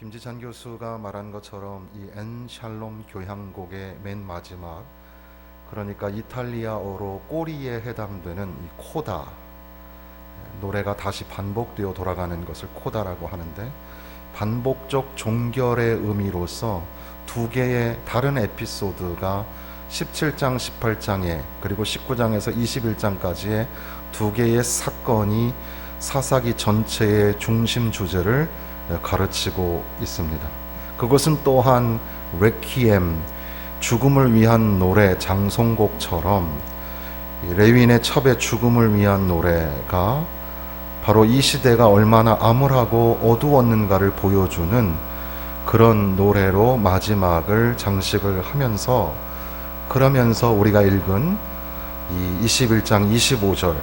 김지찬 교수가 말한 것처럼 이 엔샬롬 교향곡의 맨 마지막, 그러니까 이탈리아어로 꼬리에 해당되는 이 코다, 노래가 다시 반복되어 돌아가는 것을 코다라고 하는데, 반복적 종결의 의미로서 두 개의 다른 에피소드가 17장 18장에 그리고 19장에서 21장까지의 두 개의 사건이 사사기 전체의 중심 주제를 가르치고 있습니다. 그것은 또한 레퀴엠, 죽음을 위한 노래 장송곡처럼 레윈의 첩의 죽음을 위한 노래가 바로 이 시대가 얼마나 암울하고 어두웠는가를 보여주는 그런 노래로 마지막을 장식을 하면서, 그러면서 우리가 읽은 이 21장 25절,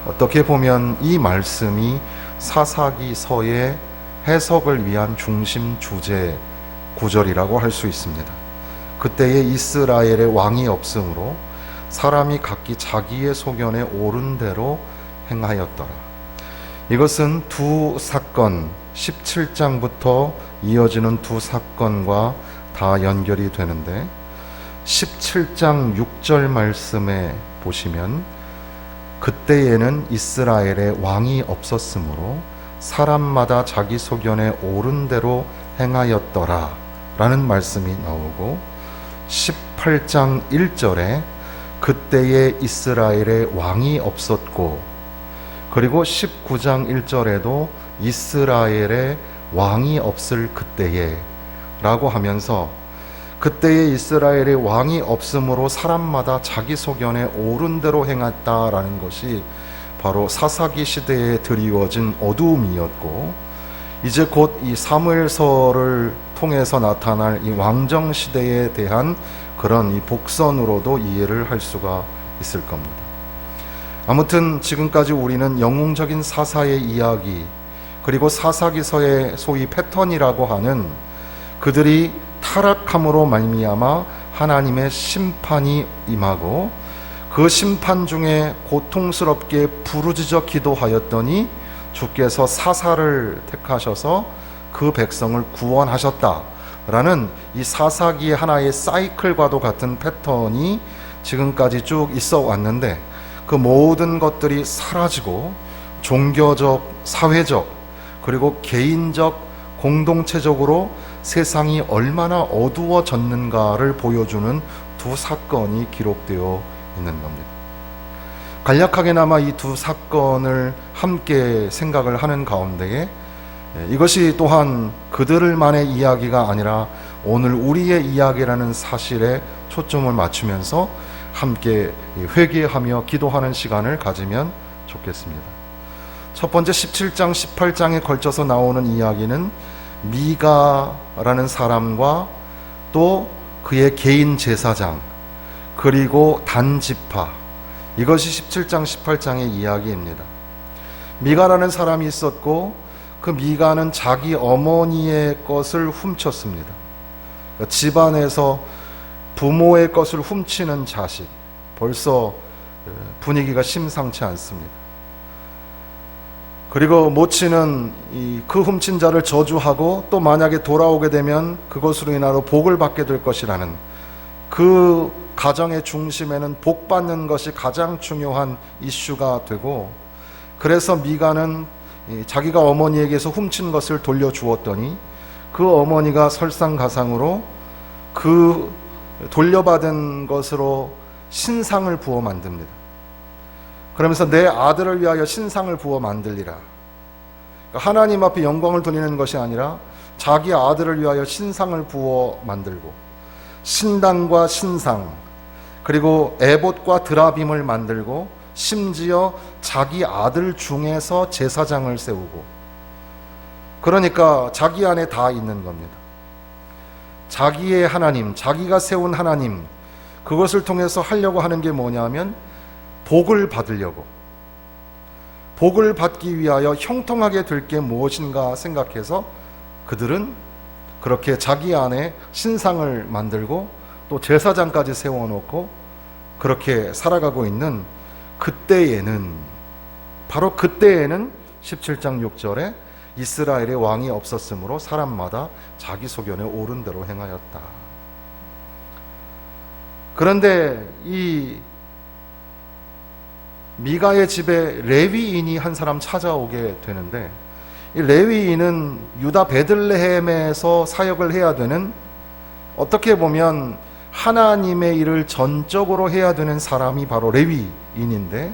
어떻게 보면 이 말씀이 사사기서의 해석을 위한 중심 주제 구절이라고 할 수 있습니다. 그때에 이스라엘의 왕이 없으므로 사람이 각기 자기의 소견에 옳은 대로 행하였더라. 이것은 두 사건, 17장부터 이어지는 두 사건과 다 연결이 되는데, 17장 6절 말씀에 보시면 그때에는 이스라엘의 왕이 없었으므로 사람마다 자기 소견에 옳은 대로 행하였더라 라는 말씀이 나오고, 18장 1절에 그때에 이스라엘의 왕이 없었고, 그리고 19장 1절에도 이스라엘의 왕이 없을 그때에 라고 하면서, 그때에 이스라엘의 왕이 없으므로 사람마다 자기 소견에 옳은 대로 행했다라는 것이 바로 사사기 시대에 드리워진 어두움이었고, 이제 곧 이 사무엘서를 통해서 나타날 이 왕정 시대에 대한 그런 이 복선으로도 이해를 할 수가 있을 겁니다. 아무튼 지금까지 우리는 영웅적인 사사의 이야기, 그리고 사사기서의 소위 패턴이라고 하는 그들이 타락함으로 말미암아 하나님의 심판이 임하고, 그 심판 중에 고통스럽게 부르짖어 기도하였더니 주께서 사사를 택하셔서 그 백성을 구원하셨다라는 이 사사기의 하나의 사이클과도 같은 패턴이 지금까지 쭉 있어 왔는데, 그 모든 것들이 사라지고 종교적, 사회적, 그리고 개인적, 공동체적으로 세상이 얼마나 어두워졌는가를 보여주는 두 사건이 기록되어 있는 겁니다. 간략하게나마 이 두 사건을 함께 생각을 하는 가운데에 이것이 또한 그들만의 이야기가 아니라 오늘 우리의 이야기라는 사실에 초점을 맞추면서 함께 회개하며 기도하는 시간을 가지면 좋겠습니다. 첫 번째 17장 18장에 걸쳐서 나오는 이야기는 미가라는 사람과 또 그의 개인 제사장, 그리고 단지파, 이것이 17장 18장의 이야기입니다. 미가라는 사람이 있었고, 그 미가는 자기 어머니의 것을 훔쳤습니다. 집안에서 부모의 것을 훔치는 자식, 벌써 분위기가 심상치 않습니다. 그리고 모친은 그 훔친 자를 저주하고, 또 만약에 돌아오게 되면 그것으로 인하여 복을 받게 될 것이라는, 그 가정의 중심에는 복 받는 것이 가장 중요한 이슈가 되고, 그래서 미가는 자기가 어머니에게서 훔친 것을 돌려주었더니 그 어머니가 설상가상으로 그 돌려받은 것으로 신상을 부어 만듭니다. 그러면서 내 아들을 위하여 신상을 부어 만들리라. 그러니까 하나님 앞에 영광을 돌리는 것이 아니라 자기 아들을 위하여 신상을 부어 만들고, 신당과 신상, 그리고 에봇과 드라빔을 만들고, 심지어 자기 아들 중에서 제사장을 세우고, 그러니까 자기 안에 다 있는 겁니다. 자기의 하나님, 자기가 세운 하나님, 그것을 통해서 하려고 하는 게 뭐냐면 복을 받으려고, 복을 받기 위하여 형통하게 될 게 무엇인가 생각해서 그들은 그렇게 자기 안에 신상을 만들고 또 제사장까지 세워놓고 그렇게 살아가고 있는 그때에는, 바로 그때에는 17장 6절에 이스라엘에 왕이 없었으므로 사람마다 자기 소견에 옳은 대로 행하였다. 그런데 이 미가의 집에 레위인이 한 사람 찾아오게 되는데, 이 레위인은 유다 베들레헴에서 사역을 해야 되는, 어떻게 보면 하나님의 일을 전적으로 해야 되는 사람이 바로 레위인인데,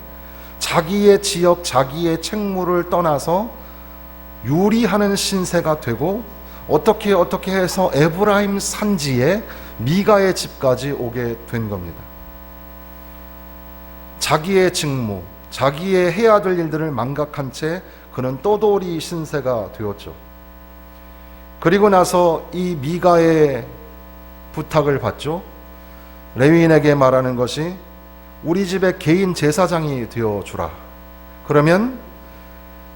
자기의 지역, 자기의 책무를 떠나서 유리하는 신세가 되고 어떻게 해서 에브라임 산지에 미가의 집까지 오게 된 겁니다. 자기의 직무, 자기의 해야 될 일들을 망각한 채 그는 떠돌이 신세가 되었죠. 그리고 나서 이 미가의 부탁을 받죠. 레위인에게 말하는 것이 우리 집의 개인 제사장이 되어주라. 그러면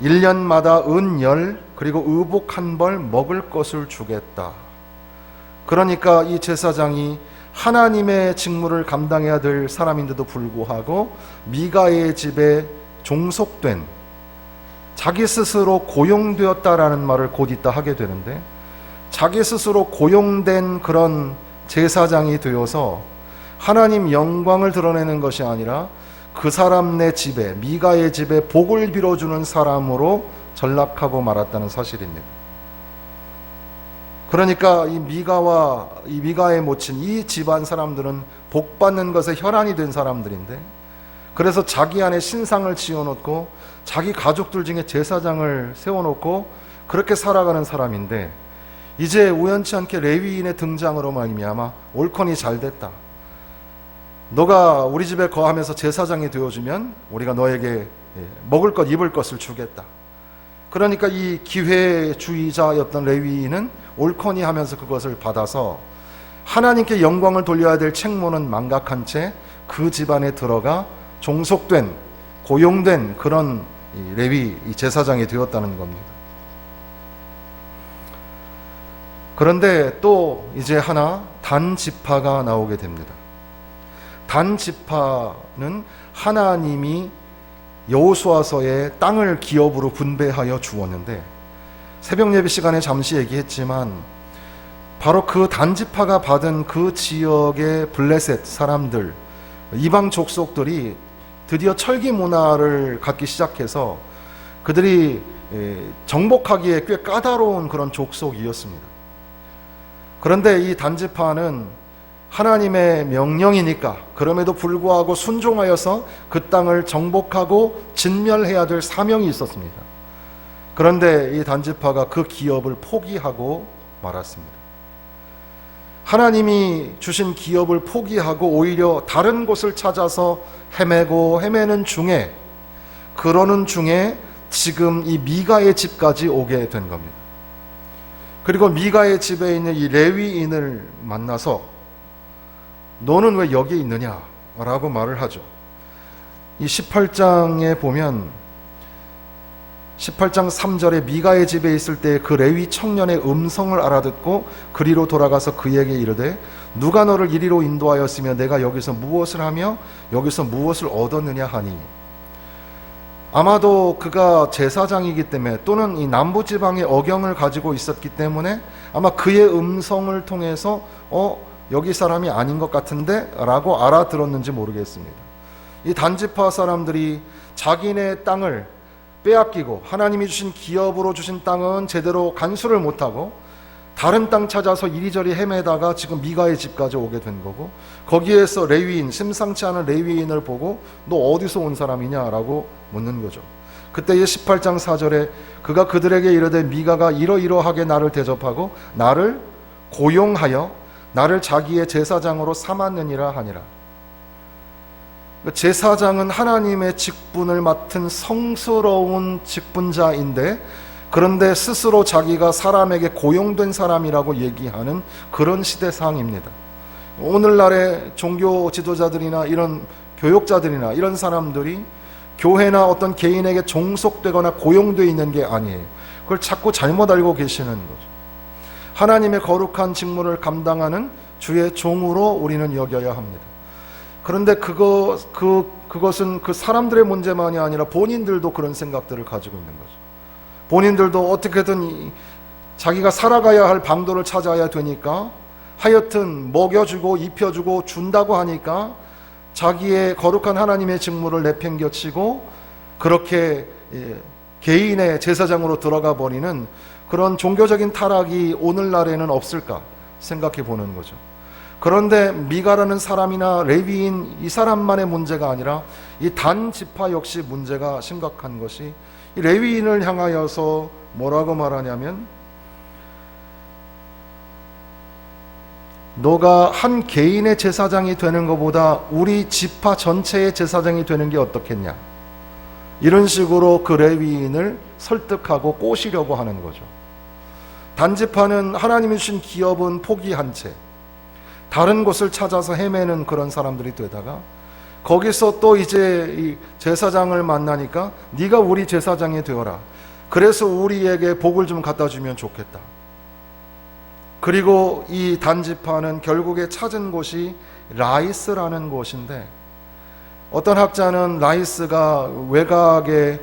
1년마다 은 10 그리고 의복 1벌 먹을 것을 주겠다. 그러니까 이 제사장이 하나님의 직무를 감당해야 될 사람인데도 불구하고 미가의 집에 종속된, 자기 스스로 고용되었다라는 말을 곧 이따 하게 되는데, 자기 스스로 고용된 그런 제사장이 되어서 하나님 영광을 드러내는 것이 아니라 그 사람네 집에, 미가의 집에 복을 빌어주는 사람으로 전락하고 말았다는 사실입니다. 그러니까 이 미가의 모친 이 집안 사람들은 복 받는 것에 혈안이 된 사람들인데, 그래서 자기 안에 신상을 지어놓고 자기 가족들 중에 제사장을 세워놓고 그렇게 살아가는 사람인데, 이제 우연치 않게 레위인의 등장으로 말미암아 옳거니 잘 됐다. 너가 우리 집에 거하면서 제사장이 되어주면 우리가 너에게 먹을 것 입을 것을 주겠다. 그러니까 이 기회주의자였던 레위인은 옳거니 하면서 그것을 받아서 하나님께 영광을 돌려야 될 책무는 망각한 채 그 집안에 들어가 종속된, 고용된 그런 레위 제사장이 되었다는 겁니다. 그런데 또 이제 하나 단 지파가 나오게 됩니다. 단 지파는 하나님이 여호수아서에 땅을 기업으로 분배하여 주었는데, 새벽 예배 시간에 잠시 얘기했지만 바로 그 단 지파가 받은 그 지역의 블레셋 사람들, 이방 족속들이 드디어 철기 문화를 갖기 시작해서 그들이 정복하기에 꽤 까다로운 그런 족속이었습니다. 그런데 이 단지파는 하나님의 명령이니까 그럼에도 불구하고 순종하여서 그 땅을 정복하고 진멸해야 될 사명이 있었습니다. 그런데 이 단지파가 그 기업을 포기하고 말았습니다. 하나님이 주신 기업을 포기하고 오히려 다른 곳을 찾아서 헤매는 중에, 그러는 중에 지금 이 미가의 집까지 오게 된 겁니다. 그리고 미가의 집에 있는 이 레위인을 만나서 너는 왜 여기 있느냐 라고 말을 하죠. 이 18장에 보면 18장 3절에 미가의 집에 있을 때 그 레위 청년의 음성을 알아듣고 그리로 돌아가서 그에게 이르되 누가 너를 이리로 인도하였으며 내가 여기서 무엇을 하며 여기서 무엇을 얻었느냐 하니, 아마도 그가 제사장이기 때문에 또는 이 남부지방의 억영을 가지고 있었기 때문에 아마 그의 음성을 통해서 여기 사람이 아닌 것 같은데 라고 알아들었는지 모르겠습니다. 이 단지파 사람들이 자기네 땅을 빼앗기고 하나님이 주신 기업으로 주신 땅은 제대로 간수를 못하고 다른 땅 찾아서 이리저리 헤매다가 지금 미가의 집까지 오게 된 거고, 거기에서 레위인, 심상치 않은 레위인을 보고 너 어디서 온 사람이냐라고 묻는 거죠. 그때의 18장 4절에 그가 그들에게 이르되 미가가 이러이러하게 나를 대접하고 나를 고용하여 나를 자기의 제사장으로 삼았느니라 하니라. 제사장은 하나님의 직분을 맡은 성스러운 직분자인데, 그런데 스스로 자기가 사람에게 고용된 사람이라고 얘기하는 그런 시대상입니다. 오늘날의 종교 지도자들이나 이런 교육자들이나 이런 사람들이 교회나 어떤 개인에게 종속되거나 고용되어 있는 게 아니에요. 그걸 자꾸 잘못 알고 계시는 거죠. 하나님의 거룩한 직무를 감당하는 주의 종으로 우리는 여겨야 합니다. 그런데 그것은 그 사람들의 문제만이 아니라 본인들도 그런 생각들을 가지고 있는 거죠. 본인들도 어떻게든 자기가 살아가야 할 방도를 찾아야 되니까 하여튼 먹여주고 입혀주고 준다고 하니까 자기의 거룩한 하나님의 직무를 내팽겨치고 그렇게 개인의 제사장으로 들어가 버리는 그런 종교적인 타락이 오늘날에는 없을까 생각해 보는 거죠. 그런데 미가라는 사람이나 레위인 이 사람만의 문제가 아니라 이 단 지파 역시 문제가 심각한 것이, 이 레위인을 향하여서 뭐라고 말하냐면, 너가 한 개인의 제사장이 되는 것보다 우리 지파 전체의 제사장이 되는 게 어떻겠냐, 이런 식으로 그 레위인을 설득하고 꼬시려고 하는 거죠. 단지파는 하나님이 주신 기업은 포기한 채 다른 곳을 찾아서 헤매는 그런 사람들이 되다가, 거기서 또 이제 이 제사장을 만나니까 네가 우리 제사장이 되어라, 그래서 우리에게 복을 좀 갖다 주면 좋겠다. 그리고 이 단지파는 결국에 찾은 곳이 라이스라는 곳인데, 어떤 학자는 라이스가 외곽에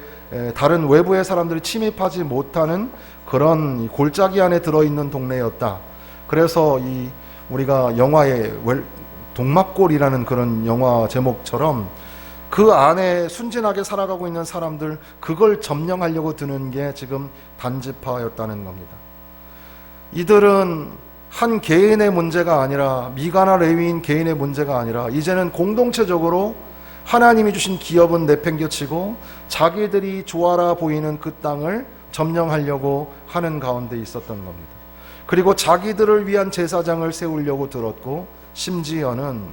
다른 외부의 사람들이 침입하지 못하는 그런 골짜기 안에 들어있는 동네였다. 그래서 이 우리가 영화의 동막골이라는 그런 영화 제목처럼 그 안에 순진하게 살아가고 있는 사람들, 그걸 점령하려고 드는 게 지금 단지파였다는 겁니다. 이들은 한 개인의 문제가 아니라, 미가나 레위인 개인의 문제가 아니라 이제는 공동체적으로 하나님이 주신 기업은 내팽겨치고 자기들이 좋아라 보이는 그 땅을 점령하려고 하는 가운데 있었던 겁니다. 그리고 자기들을 위한 제사장을 세우려고 들었고, 심지어는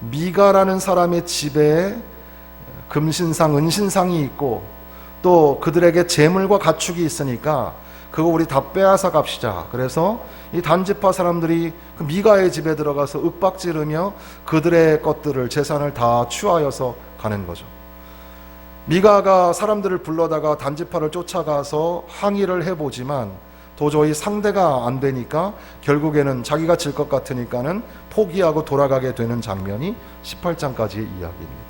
미가라는 사람의 집에 금신상, 은신상이 있고 또 그들에게 재물과 가축이 있으니까 그거 우리 다 빼앗아 갑시다. 그래서 이 단지파 사람들이 그 미가의 집에 들어가서 윽박지르며 그들의 것들을, 재산을 다 취하여서 가는 거죠. 미가가 사람들을 불러다가 단지파를 쫓아가서 항의를 해보지만 도저히 상대가 안 되니까 결국에는 자기가 질 것 같으니까는 포기하고 돌아가게 되는 장면이 18장까지의 이야기입니다.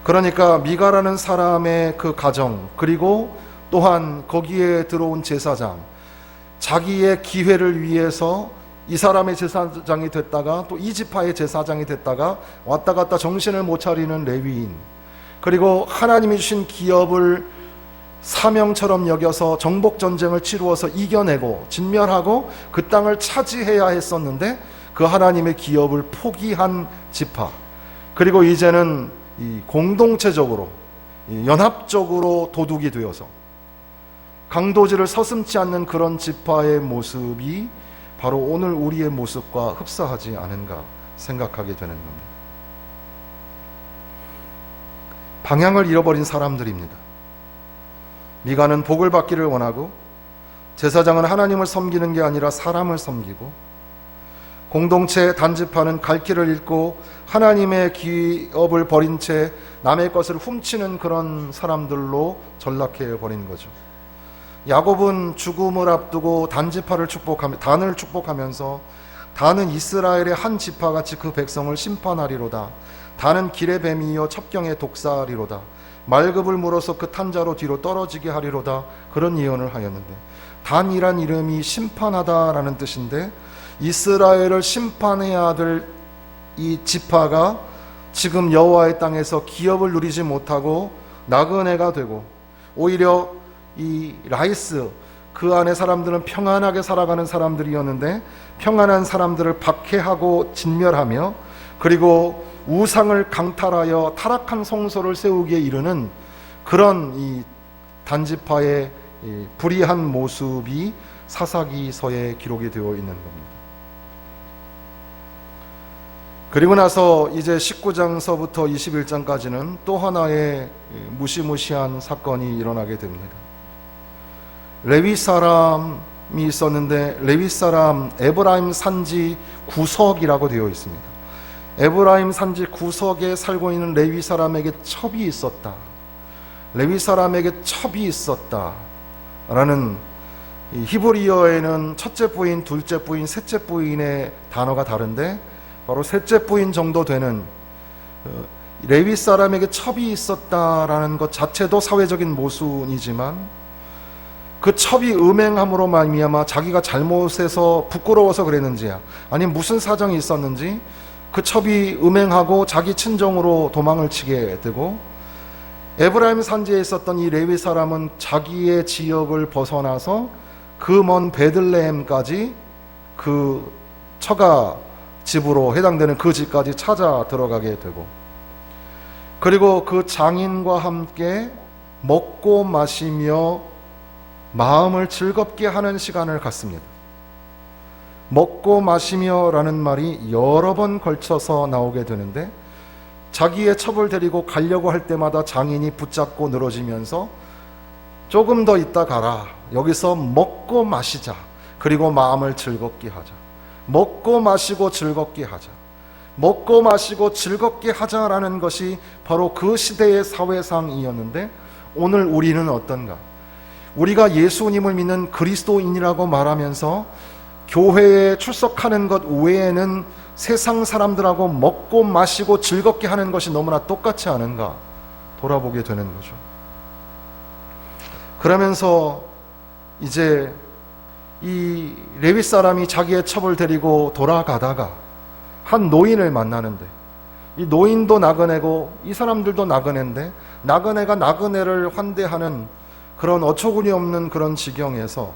그러니까 미가라는 사람의 그 가정, 그리고 또한 거기에 들어온 제사장, 자기의 기회를 위해서 이 사람의 제사장이 됐다가 또 이 지파의 제사장이 됐다가 왔다 갔다 정신을 못 차리는 레위인, 그리고 하나님이 주신 기업을 사명처럼 여겨서 정복전쟁을 치루어서 이겨내고 진멸하고 그 땅을 차지해야 했었는데 그 하나님의 기업을 포기한 지파, 그리고 이제는 이 공동체적으로 연합적으로 도둑이 되어서 강도질을 서슴지 않는 그런 지파의 모습이 바로 오늘 우리의 모습과 흡사하지 않은가 생각하게 되는 겁니다. 방향을 잃어버린 사람들입니다. 미가는 복을 받기를 원하고, 제사장은 하나님을 섬기는 게 아니라 사람을 섬기고, 공동체 단지파는 갈 길을 잃고 하나님의 기업을 버린 채 남의 것을 훔치는 그런 사람들로 전락해 버린 거죠. 야곱은 죽음을 앞두고 단지파를 단을 축복하면서 단은 이스라엘의 한 지파같이 그 백성을 심판하리로다. 단은 길의 뱀이요 첩경의 독사리로다. 말급을 물어서 그 탄자로 뒤로 떨어지게 하리로다. 그런 예언을 하였는데, 단이란 이름이 심판하다라는 뜻인데, 이스라엘을 심판해야 될 이 지파가 지금 여호와의 땅에서 기업을 누리지 못하고 나그네가 되고, 오히려 이 라이스, 그 안에 사람들은 평안하게 살아가는 사람들이었는데 평안한 사람들을 박해하고 진멸하며, 그리고 우상을 강탈하여 타락한 성소를 세우기에 이르는 그런 이 단지파의 불의한 모습이 사사기서에 기록이 되어 있는 겁니다. 그리고 나서 이제 19장서부터 21장까지는 또 하나의 무시무시한 사건이 일어나게 됩니다. 레위 사람이 있었는데, 레위 사람 에브라임 산지 구석이라고 되어 있습니다. 에브라임 산지 구석에 살고 있는 레위 사람에게 첩이 있었다. 레위 사람에게 첩이 있었다 라는, 히브리어에는 첫째 부인, 둘째 부인, 셋째 부인의 단어가 다른데 바로 셋째 부인 정도 되는 레위 사람에게 첩이 있었다라는 것 자체도 사회적인 모순이지만, 그 첩이 음행함으로 말미암아 자기가 잘못해서 부끄러워서 그랬는지, 아니면 무슨 사정이 있었는지 그 첩이 음행하고 자기 친정으로 도망을 치게 되고, 에브라임 산지에 있었던 이 레위 사람은 자기의 지역을 벗어나서 그 먼 베들레헴까지 그 처가 집으로 해당되는 그 집까지 찾아 들어가게 되고, 그리고 그 장인과 함께 먹고 마시며 마음을 즐겁게 하는 시간을 갖습니다. 먹고 마시며 라는 말이 여러 번 걸쳐서 나오게 되는데, 자기의 첩을 데리고 가려고 할 때마다 장인이 붙잡고 늘어지면서 조금 더 있다 가라, 여기서 먹고 마시자, 그리고 마음을 즐겁게 하자, 먹고 마시고 즐겁게 하자, 먹고 마시고 즐겁게 하자라는 것이 바로 그 시대의 사회상이었는데, 오늘 우리는 어떤가? 우리가 예수님을 믿는 그리스도인이라고 말하면서 교회에 출석하는 것 외에는 세상 사람들하고 먹고 마시고 즐겁게 하는 것이 너무나 똑같지 않은가 돌아보게 되는 거죠. 그러면서 이제 이 레위 사람이 자기의 첩을 데리고 돌아가다가 한 노인을 만나는데, 이 노인도 나그네고 이 사람들도 나그네인데, 나그네가 나그네를 환대하는 그런 어처구니 없는 그런 지경에서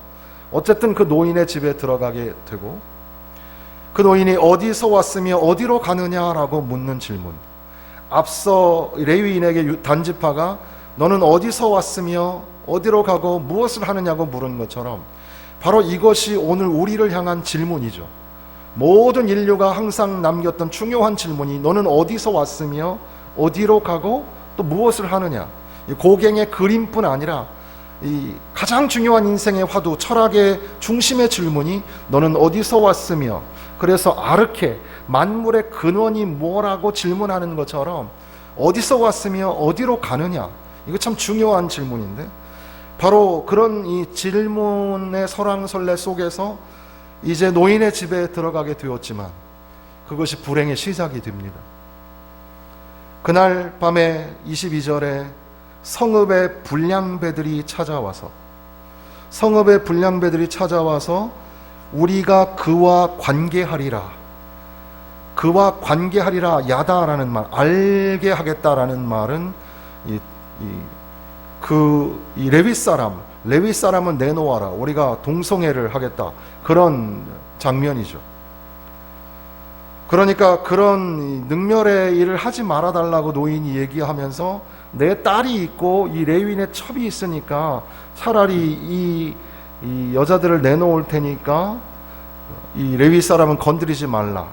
어쨌든 그 노인의 집에 들어가게 되고, 그 노인이 어디서 왔으며 어디로 가느냐라고 묻는 질문, 앞서 레위인에게 단지파가 너는 어디서 왔으며 어디로 가고 무엇을 하느냐고 물은 것처럼 바로 이것이 오늘 우리를 향한 질문이죠. 모든 인류가 항상 남겼던 중요한 질문이 너는 어디서 왔으며 어디로 가고 또 무엇을 하느냐, 고갱의 그림뿐 아니라 이 가장 중요한 인생의 화두, 철학의 중심의 질문이 너는 어디서 왔으며, 그래서 아르케, 만물의 근원이 뭐라고 질문하는 것처럼 어디서 왔으며 어디로 가느냐, 이거 참 중요한 질문인데, 바로 그런 이 질문의 설왕설래 속에서 이제 노인의 집에 들어가게 되었지만 그것이 불행의 시작이 됩니다. 그날 밤에 22절에 성읍의 불량배들이 찾아와서 우리가 그와 관계하리라, 그와 관계하리라, 야다라는 말, 알게 하겠다라는 말은 이 레위 사람은 내놓아라, 우리가 동성애를 하겠다, 그런 장면이죠. 그러니까 그런 능멸의 일을 하지 말아달라고 노인이 얘기하면서 내 딸이 있고 이 레위인의 첩이 있으니까 차라리 이 여자들을 내놓을 테니까 이 레위 사람은 건드리지 말라.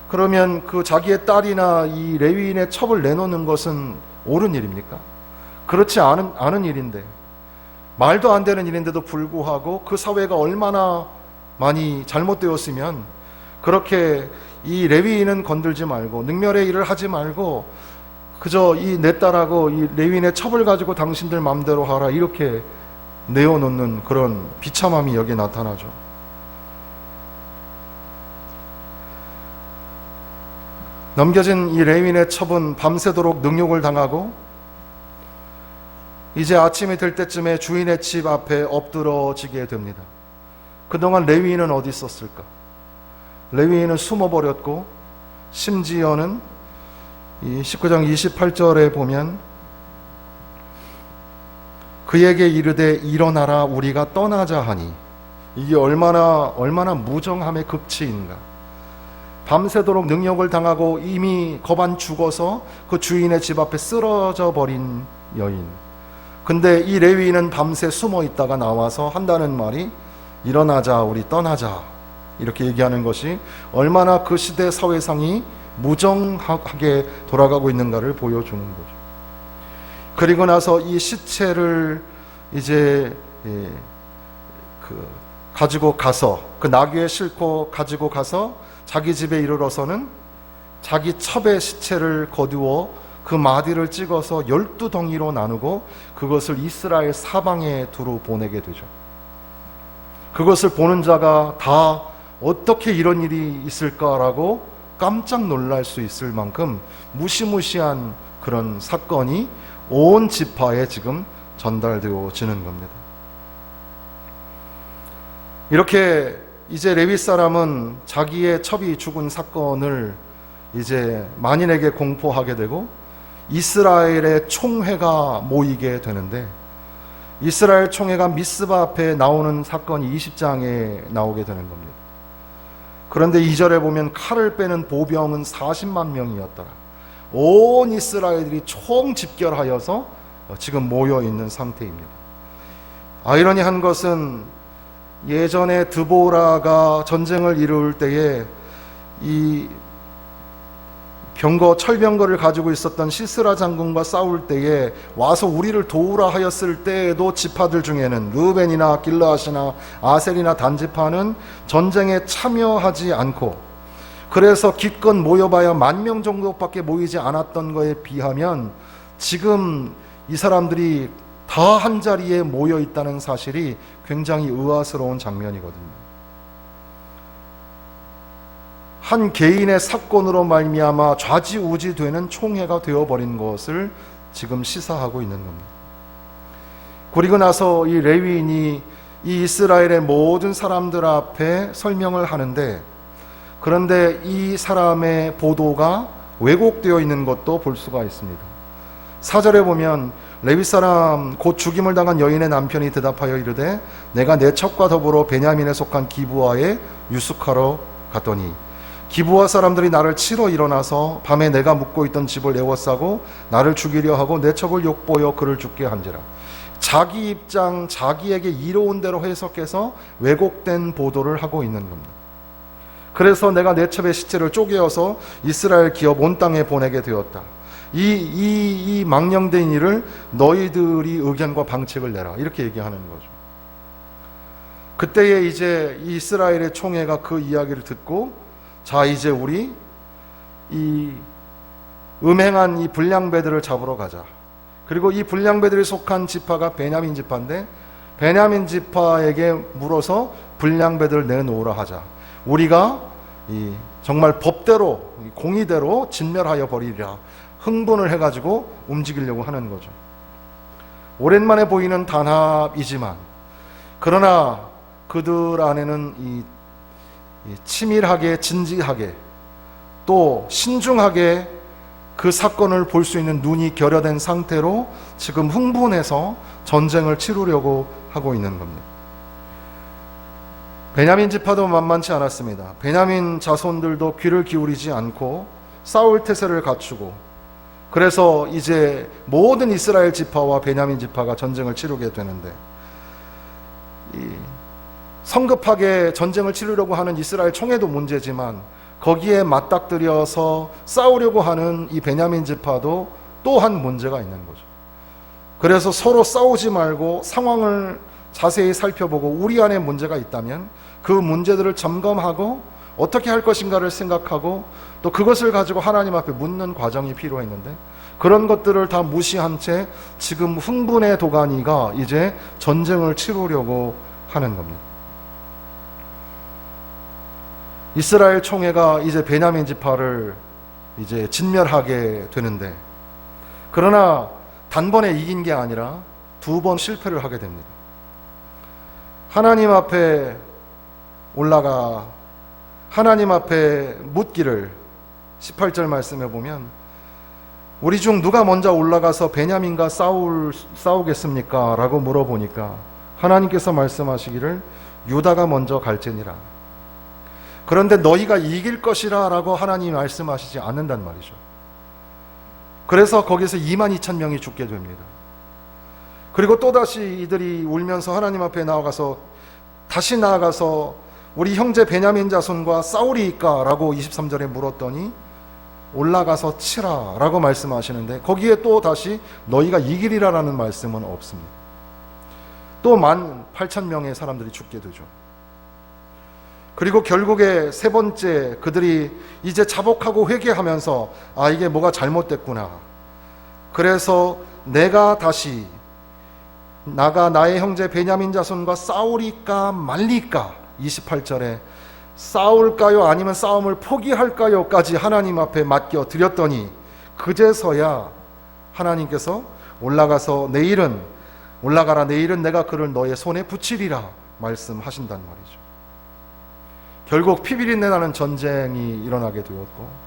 그러면 그 자기의 딸이나 이 레위인의 첩을 내놓는 것은 옳은 일입니까? 그렇지 않은 일인데, 말도 안 되는 일인데도 불구하고 그 사회가 얼마나 많이 잘못되었으면 그렇게 이 레위인은 건들지 말고 능멸의 일을 하지 말고 그저 이 내 딸하고 이 레위인의 첩을 가지고 당신들 마음대로 하라, 이렇게 내어놓는 그런 비참함이 여기에 나타나죠. 넘겨진 이 레위인의 첩은 밤새도록 능욕을 당하고 이제 아침이 될 때쯤에 주인의 집 앞에 엎드러지게 됩니다. 그동안 레위인은 어디 있었을까? 레위인은 숨어버렸고, 심지어는 이 19장 28절에 보면 그에게 이르되 일어나라, 우리가 떠나자 하니, 이게 얼마나 무정함의 극치인가. 밤새도록 능욕을 당하고 이미 거반 죽어서 그 주인의 집 앞에 쓰러져 버린 여인, 근데 이 레위인은 밤새 숨어 있다가 나와서 한다는 말이 일어나자, 우리 떠나자, 이렇게 얘기하는 것이 얼마나 그 시대 사회상이 무정하게 돌아가고 있는가를 보여주는 거죠. 그리고 나서 이 시체를 이제 가지고 가서 그 나귀에 싣고 가지고 가서 자기 집에 이르러서는 자기 첩의 시체를 거두어 그 마디를 찍어서 12덩이로 나누고 그것을 이스라엘 사방에 두루 보내게 되죠. 그것을 보는 자가 다 어떻게 이런 일이 있을까라고 깜짝 놀랄 수 있을 만큼 무시무시한 그런 사건이 온 지파에 지금 전달되어지는 겁니다. 이렇게 이제 레위 사람은 자기의 첩이 죽은 사건을 이제 만인에게 공포하게 되고 이스라엘의 총회가 모이게 되는데, 이스라엘 총회가 미스바 앞에 나오는 사건이 20장에 나오게 되는 겁니다. 그런데 2절에 보면 칼을 빼는 보병은 40만 명이었더라. 온 이스라엘들이 총 집결하여서 지금 모여 있는 상태입니다. 아이러니한 것은 예전에 드보라가 전쟁을 이룰 때에 이 철병거를 가지고 있었던 시스라 장군과 싸울 때에 와서 우리를 도우라 하였을 때에도 지파들 중에는 르벤이나 길르앗이나 아셀이나 단 지파는 전쟁에 참여하지 않고, 그래서 기껏 모여봐야 10,000명 정도밖에 모이지 않았던 거에 비하면 지금 이 사람들이 다 한자리에 모여 있다는 사실이 굉장히 의아스러운 장면이거든요. 한 개인의 사건으로 말미암아 좌지우지 되는 총회가 되어버린 것을 지금 시사하고 있는 겁니다. 그리고 나서 이 레위인이 이 이스라엘의 모든 사람들 앞에 설명을 하는데, 그런데 이 사람의 보도가 왜곡되어 있는 것도 볼 수가 있습니다. 4절에 보면 레위 사람 곧 죽임을 당한 여인의 남편이 대답하여 이르되 내가 내 첩과 더불어 베냐민에 속한 기브아에 유숙하러 갔더니 기브아 사람들이 나를 치러 일어나서 밤에 내가 묵고 있던 집을 에워싸고 나를 죽이려 하고 내 첩을 욕보여 그를 죽게 한지라. 자기 입장, 자기에게 이로운 대로 해석해서 왜곡된 보도를 하고 있는 겁니다. 그래서 내가 내 첩의 시체를 쪼개어서 이스라엘 기업 온 땅에 보내게 되었다. 이 망령된 일을 너희들이 의견과 방책을 내라, 이렇게 얘기하는 거죠. 그때에 이제 이스라엘의 총회가 그 이야기를 듣고, 자 이제 우리 이 음행한 이 불량배들을 잡으러 가자. 그리고 이 불량배들이 속한 지파가 베냐민 지파인데 베냐민 지파에게 물어서 불량배들을 내놓으라 하자. 우리가 정말 법대로 공의대로 진멸하여 버리리라. 흥분을 해가지고 움직이려고 하는 거죠. 오랜만에 보이는 단합이지만, 그러나 그들 안에는 이 치밀하게, 진지하게, 또 신중하게 그 사건을 볼 수 있는 눈이 결여된 상태로 지금 흥분해서 전쟁을 치르려고 하고 있는 겁니다. 베냐민 지파도 만만치 않았습니다. 베냐민 자손들도 귀를 기울이지 않고 싸울 태세를 갖추고, 그래서 이제 모든 이스라엘 지파와 베냐민 지파가 전쟁을 치르게 되는데, 성급하게 전쟁을 치르려고 하는 이스라엘 총회도 문제지만 거기에 맞닥뜨려서 싸우려고 하는 이 베냐민 지파도 또한 문제가 있는 거죠. 그래서 서로 싸우지 말고 상황을 자세히 살펴보고 우리 안에 문제가 있다면 그 문제들을 점검하고 어떻게 할 것인가를 생각하고 또 그것을 가지고 하나님 앞에 묻는 과정이 필요했는데, 그런 것들을 다 무시한 채 지금 흥분의 도가니가 이제 전쟁을 치르려고 하는 겁니다. 이스라엘 총회가 이제 베냐민 지파를 이제 진멸하게 되는데, 그러나 단번에 이긴 게 아니라 2번 실패를 하게 됩니다. 하나님 앞에 올라가 하나님 앞에 묻기를 18절 말씀에 보면 우리 중 누가 먼저 올라가서 베냐민과 싸우겠습니까? 라고 물어보니까 하나님께서 말씀하시기를 유다가 먼저 갈지니라. 그런데 너희가 이길 것이라 라고 하나님이 말씀하시지 않는단 말이죠. 그래서 거기서 22,000명이 죽게 됩니다. 그리고 또다시 이들이 울면서 하나님 앞에 다시 나아가서 우리 형제 베냐민 자손과 싸우리이까? 라고 23절에 물었더니 올라가서 치라 라고 말씀하시는데, 거기에 또 다시 너희가 이기리라 라는 말씀은 없습니다. 또 18,000명의 사람들이 죽게 되죠. 그리고 결국에 세 번째, 그들이 이제 자복하고 회개하면서 이게 뭐가 잘못됐구나. 그래서 내가 다시 나가 나의 형제 베냐민 자손과 싸우리까 말리까, 28절에 싸울까요 아니면 싸움을 포기할까요 까지 하나님 앞에 맡겨 드렸더니 그제서야 하나님께서 올라가라, 내일은 내가 그를 너의 손에 붙이리라 말씀하신단 말이죠. 결국 피비린내 나는 전쟁이 일어나게 되었고,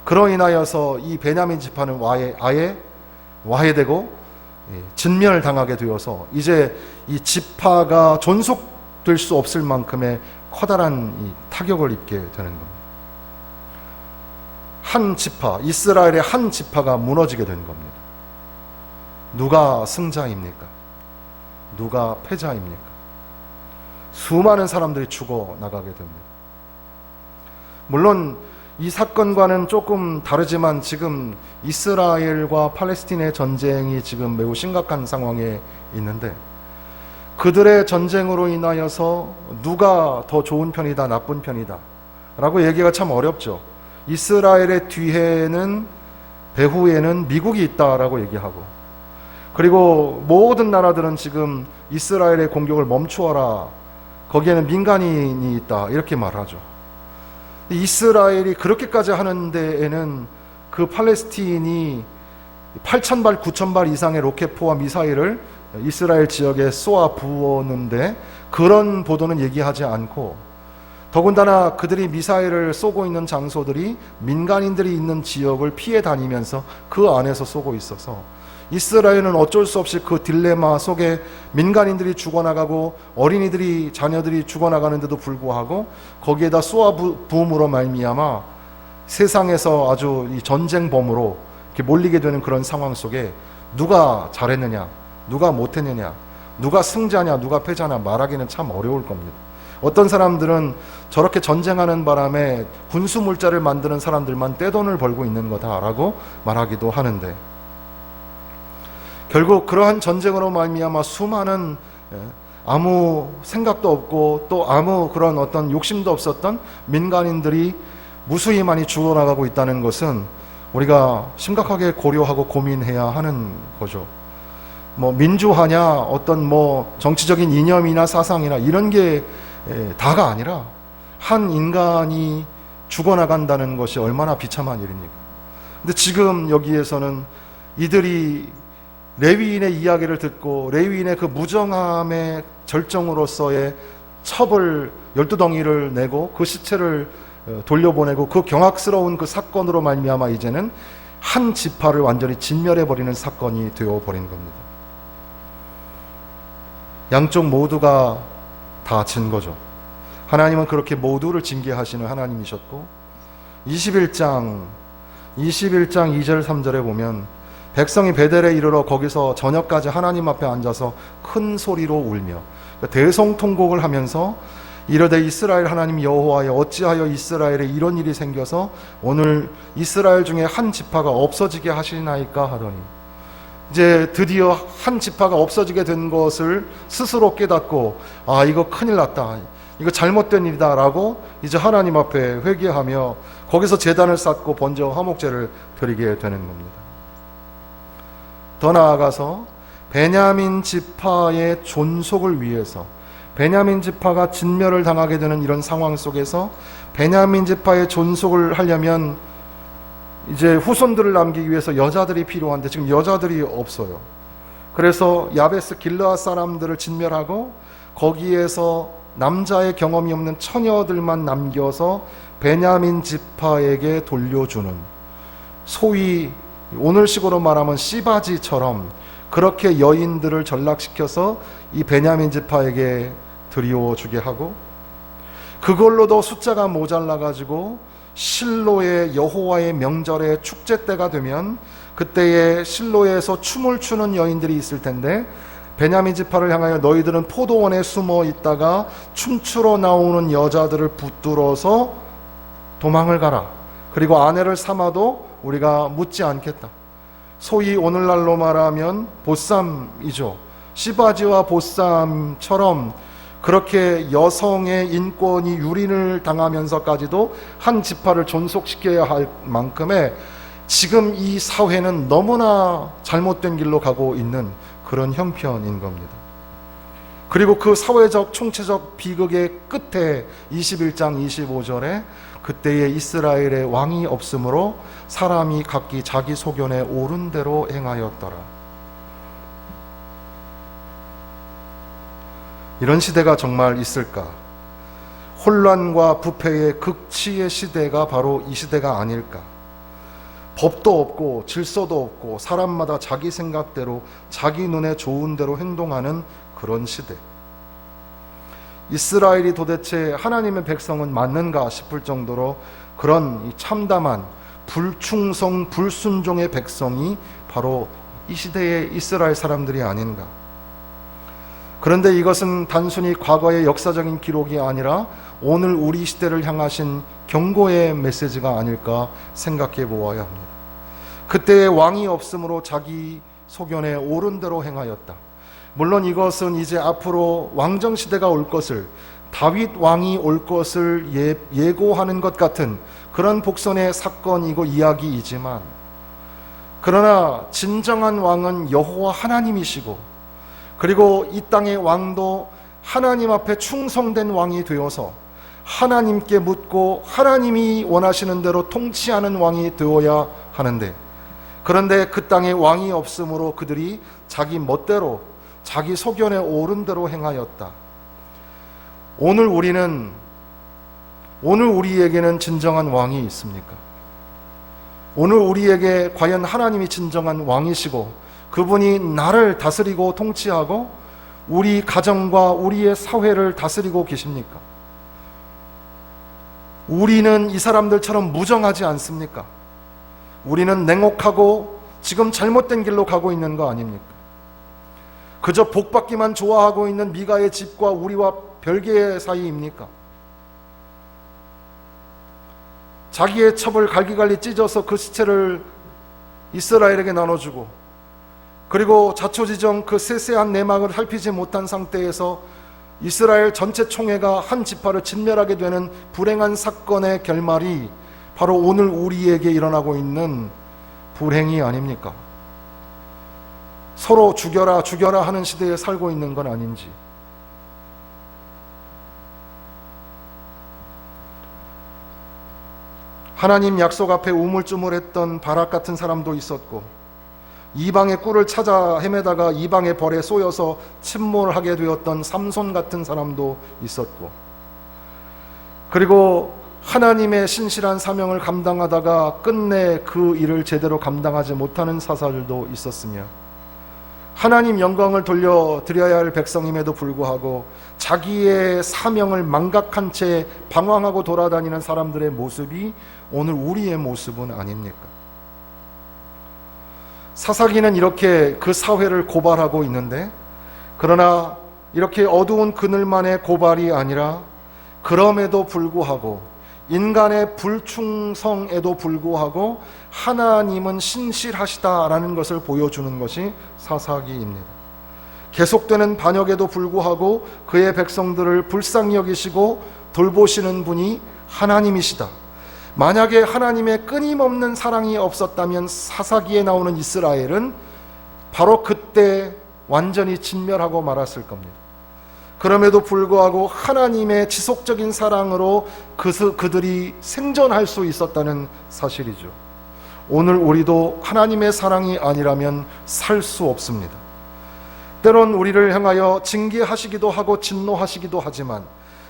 그로 인하여서 이 베냐민 지파는 아예 와해되고 진멸당하게 되어서 이제 이 지파가 존속될 수 없을 만큼의 커다란 이 타격을 입게 되는 겁니다. 한 지파, 이스라엘의 한 지파가 무너지게 된 겁니다. 누가 승자입니까? 누가 패자입니까? 수많은 사람들이 죽어나가게 됩니다. 물론 이 사건과는 조금 다르지만 지금 이스라엘과 팔레스틴의 전쟁이 지금 매우 심각한 상황에 있는데, 그들의 전쟁으로 인하여서 누가 더 좋은 편이다, 나쁜 편이다 라고 얘기가 참 어렵죠. 이스라엘의 뒤에는, 배후에는 미국이 있다라고 얘기하고, 그리고 모든 나라들은 지금 이스라엘의 공격을 멈추어라, 거기에는 민간인이 있다, 이렇게 말하죠. 이스라엘이 그렇게까지 하는 데에는 그 팔레스틴이 8,000발, 9,000발 이상의 로켓포와 미사일을 이스라엘 지역에 쏘아 부었는데 그런 보도는 얘기하지 않고, 더군다나 그들이 미사일을 쏘고 있는 장소들이 민간인들이 있는 지역을 피해 다니면서 그 안에서 쏘고 있어서 이스라엘은 어쩔 수 없이 그 딜레마 속에 민간인들이 죽어나가고 어린이들이, 자녀들이 죽어나가는데도 불구하고 거기에다 쏘아 부음으로 말미암아 세상에서 아주 이 전쟁범으로 이렇게 몰리게 되는 그런 상황 속에 누가 잘했느냐, 누가 못했느냐, 누가 승자냐, 누가 패자냐 말하기는 참 어려울 겁니다. 어떤 사람들은 저렇게 전쟁하는 바람에 군수물자를 만드는 사람들만 떼돈을 벌고 있는 거다라고 말하기도 하는데, 결국 그러한 전쟁으로 말미암아 수많은 아무 생각도 없고 또 아무 그런 어떤 욕심도 없었던 민간인들이 무수히 많이 죽어나가고 있다는 것은 우리가 심각하게 고려하고 고민해야 하는 거죠. 뭐 민주화냐, 어떤 뭐 정치적인 이념이나 사상이나 이런 게 다가 아니라 한 인간이 죽어나간다는 것이 얼마나 비참한 일입니까? 근데 지금 여기에서는 이들이 레위인의 이야기를 듣고 레위인의 그 무정함의 절정으로서의 첩을 12덩이를 내고 그 시체를 돌려보내고 그 경악스러운 그 사건으로 말미암아 이제는 한 지파를 완전히 진멸해버리는 사건이 되어버린 겁니다. 양쪽 모두가 다 진 거죠. 하나님은 그렇게 모두를 징계하시는 하나님이셨고, 21장 2절 3절에 보면 백성이 베델에 이르러 거기서 저녁까지 하나님 앞에 앉아서 큰 소리로 울며 대성통곡을 하면서 이르되 이스라엘 하나님 여호와여, 어찌하여 이스라엘에 이런 일이 생겨서 오늘 이스라엘 중에 한 지파가 없어지게 하시나이까 하더니, 이제 드디어 한 지파가 없어지게 된 것을 스스로 깨닫고, 아, 이거 큰일 났다, 이거 잘못된 일이다 라고 이제 하나님 앞에 회개하며 거기서 제단을 쌓고 번제와 화목제를 드리게 되는 겁니다. 더 나아가서 베냐민 지파의 존속을 위해서, 베냐민 지파가 진멸을 당하게 되는 이런 상황 속에서 베냐민 지파의 존속을 하려면 이제 후손들을 남기기 위해서 여자들이 필요한데 지금 여자들이 없어요. 그래서 야베스 길르앗 사람들을 진멸하고 거기에서 남자의 경험이 없는 처녀들만 남겨서 베냐민 지파에게 돌려주는, 소위 오늘식으로 말하면 씨바지처럼 그렇게 여인들을 전락시켜서 이 베냐민 지파에게 드리워주게 하고, 그걸로도 숫자가 모자라가지고 실로의 여호와의 명절의 축제 때가 되면 그때에 실로에서 춤을 추는 여인들이 있을 텐데, 베냐민 지파를 향하여 너희들은 포도원에 숨어 있다가 춤추러 나오는 여자들을 붙들어서 도망을 가라, 그리고 아내를 삼아도 우리가 묻지 않겠다. 소위 오늘날로 말하면 보쌈이죠. 시바지와 보쌈처럼 그렇게 여성의 인권이 유린을 당하면서까지도 한 지파를 존속시켜야 할 만큼의 지금 이 사회는 너무나 잘못된 길로 가고 있는 그런 형편인 겁니다. 그리고 그 사회적 총체적 비극의 끝에 21장 25절에 그때에 이스라엘의 왕이 없으므로 사람이 각기 자기 소견에 옳은 대로 행하였더라. 이런 시대가 정말 있을까? 혼란과 부패의 극치의 시대가 바로 이 시대가 아닐까. 법도 없고 질서도 없고 사람마다 자기 생각대로 자기 눈에 좋은 대로 행동하는 그런 시대. 이스라엘이 도대체 하나님의 백성은 맞는가 싶을 정도로 그런 참담한 불충성 불순종의 백성이 바로 이 시대의 이스라엘 사람들이 아닌가. 그런데 이것은 단순히 과거의 역사적인 기록이 아니라 오늘 우리 시대를 향하신 경고의 메시지가 아닐까 생각해 보아야 합니다. 그때의 왕이 없으므로 자기 소견에 옳은 대로 행하였다. 물론 이것은 이제 앞으로 왕정시대가 올 것을, 다윗 왕이 올 것을 예고하는 것 같은 그런 복선의 사건이고 이야기이지만, 그러나 진정한 왕은 여호와 하나님이시고, 그리고 이 땅의 왕도 하나님 앞에 충성된 왕이 되어서 하나님께 묻고 하나님이 원하시는 대로 통치하는 왕이 되어야 하는데, 그런데 그 땅에 왕이 없으므로 그들이 자기 멋대로 자기 소견에 옳은 대로 행하였다. 오늘 우리에게는 진정한 왕이 있습니까? 오늘 우리에게 과연 하나님이 진정한 왕이시고 그분이 나를 다스리고 통치하고 우리 가정과 우리의 사회를 다스리고 계십니까? 우리는 이 사람들처럼 무정하지 않습니까? 우리는 냉혹하고 지금 잘못된 길로 가고 있는 거 아닙니까? 그저 복받기만 좋아하고 있는 미가의 집과 우리와 별개의 사이입니까? 자기의 첩을 갈기갈리 찢어서 그 시체를 이스라엘에게 나눠주고, 그리고 자초지정 그 세세한 내막을 살피지 못한 상태에서 이스라엘 전체 총회가 한 지파를 진멸하게 되는 불행한 사건의 결말이 바로 오늘 우리에게 일어나고 있는 불행이 아닙니까? 서로 죽여라 죽여라 하는 시대에 살고 있는 건 아닌지. 하나님 약속 앞에 우물쭈물했던 바락 같은 사람도 있었고, 이방의 꿀을 찾아 헤매다가 이방의 벌에 쏘여서 침몰하게 되었던 삼손 같은 사람도 있었고, 그리고 하나님의 신실한 사명을 감당하다가 끝내 그 일을 제대로 감당하지 못하는 사사들도 있었으며, 하나님 영광을 돌려드려야 할 백성임에도 불구하고 자기의 사명을 망각한 채 방황하고 돌아다니는 사람들의 모습이 오늘 우리의 모습은 아닙니까? 사사기는 이렇게 그 사회를 고발하고 있는데, 그러나 이렇게 어두운 그늘만의 고발이 아니라 그럼에도 불구하고, 인간의 불충성에도 불구하고 하나님은 신실하시다라는 것을 보여주는 것이 사사기입니다. 계속되는 반역에도 불구하고 그의 백성들을 불쌍히 여기시고 돌보시는 분이 하나님이시다. 만약에 하나님의 끊임없는 사랑이 없었다면 사사기에 나오는 이스라엘은 바로 그때 완전히 진멸하고 말았을 겁니다. 그럼에도 불구하고 하나님의 지속적인 사랑으로 그들이 생존할 수 있었다는 사실이죠. 오늘 우리도 하나님의 사랑이 아니라면 살 수 없습니다. 때론 우리를 향하여 징계하시기도 하고 진노하시기도 하지만,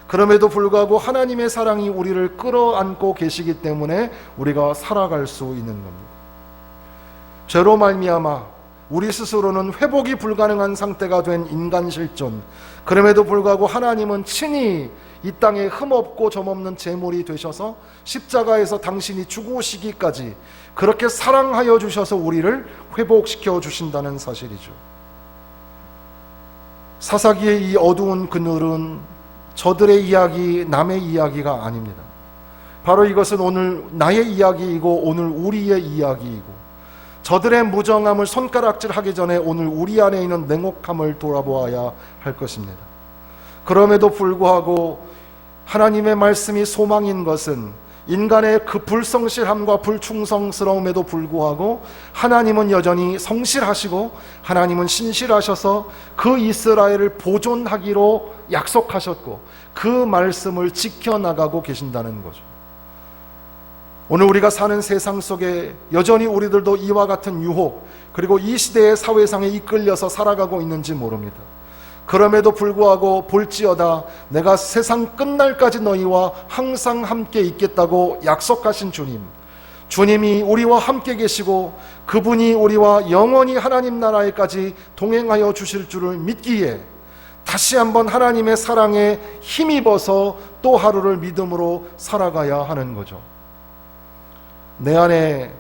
그럼에도 불구하고 하나님의 사랑이 우리를 끌어안고 계시기 때문에 우리가 살아갈 수 있는 겁니다. 죄로 말미암아 우리 스스로는 회복이 불가능한 상태가 된 인간 실존, 그럼에도 불구하고 하나님은 친히 이 땅에 흠없고 점없는 제물이 되셔서 십자가에서 당신이 죽으시기까지 그렇게 사랑하여 주셔서 우리를 회복시켜 주신다는 사실이죠. 사사기의 이 어두운 그늘은 저들의 이야기, 남의 이야기가 아닙니다. 바로 이것은 오늘 나의 이야기이고 오늘 우리의 이야기이고, 저들의 무정함을 손가락질하기 전에 오늘 우리 안에 있는 냉혹함을 돌아보아야 할 것입니다. 그럼에도 불구하고 하나님의 말씀이 소망인 것은 인간의 그 불성실함과 불충성스러움에도 불구하고 하나님은 여전히 성실하시고 하나님은 신실하셔서 그 이스라엘을 보존하기로 약속하셨고 그 말씀을 지켜나가고 계신다는 거죠. 오늘 우리가 사는 세상 속에 여전히 우리들도 이와 같은 유혹, 그리고 이 시대의 사회상에 이끌려서 살아가고 있는지 모릅니다. 그럼에도 불구하고 볼지어다 내가 세상 끝날까지 너희와 항상 함께 있겠다고 약속하신 주님, 주님이 우리와 함께 계시고 그분이 우리와 영원히 하나님 나라에까지 동행하여 주실 줄을 믿기에 다시 한번 하나님의 사랑에 힘입어서 또 하루를 믿음으로 살아가야 하는 거죠. 내 안에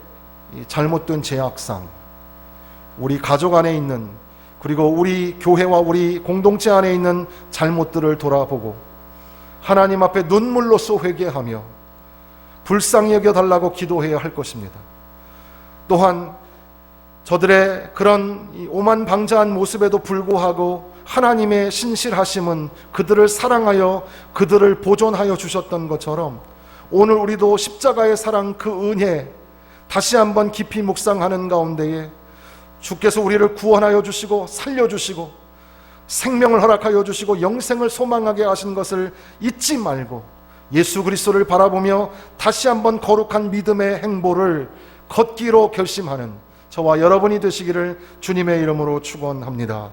잘못된 죄악상, 우리 가족 안에 있는, 그리고 우리 교회와 우리 공동체 안에 있는 잘못들을 돌아보고 하나님 앞에 눈물로써 회개하며 불쌍히 여겨달라고 기도해야 할 것입니다. 또한 저들의 그런 오만방자한 모습에도 불구하고 하나님의 신실하심은 그들을 사랑하여 그들을 보존하여 주셨던 것처럼 오늘 우리도 십자가의 사랑, 그 은혜 다시 한번 깊이 묵상하는 가운데에 주께서 우리를 구원하여 주시고 살려주시고 생명을 허락하여 주시고 영생을 소망하게 하신 것을 잊지 말고 예수 그리스도를 바라보며 다시 한번 거룩한 믿음의 행보를 걷기로 결심하는 저와 여러분이 되시기를 주님의 이름으로 축원합니다.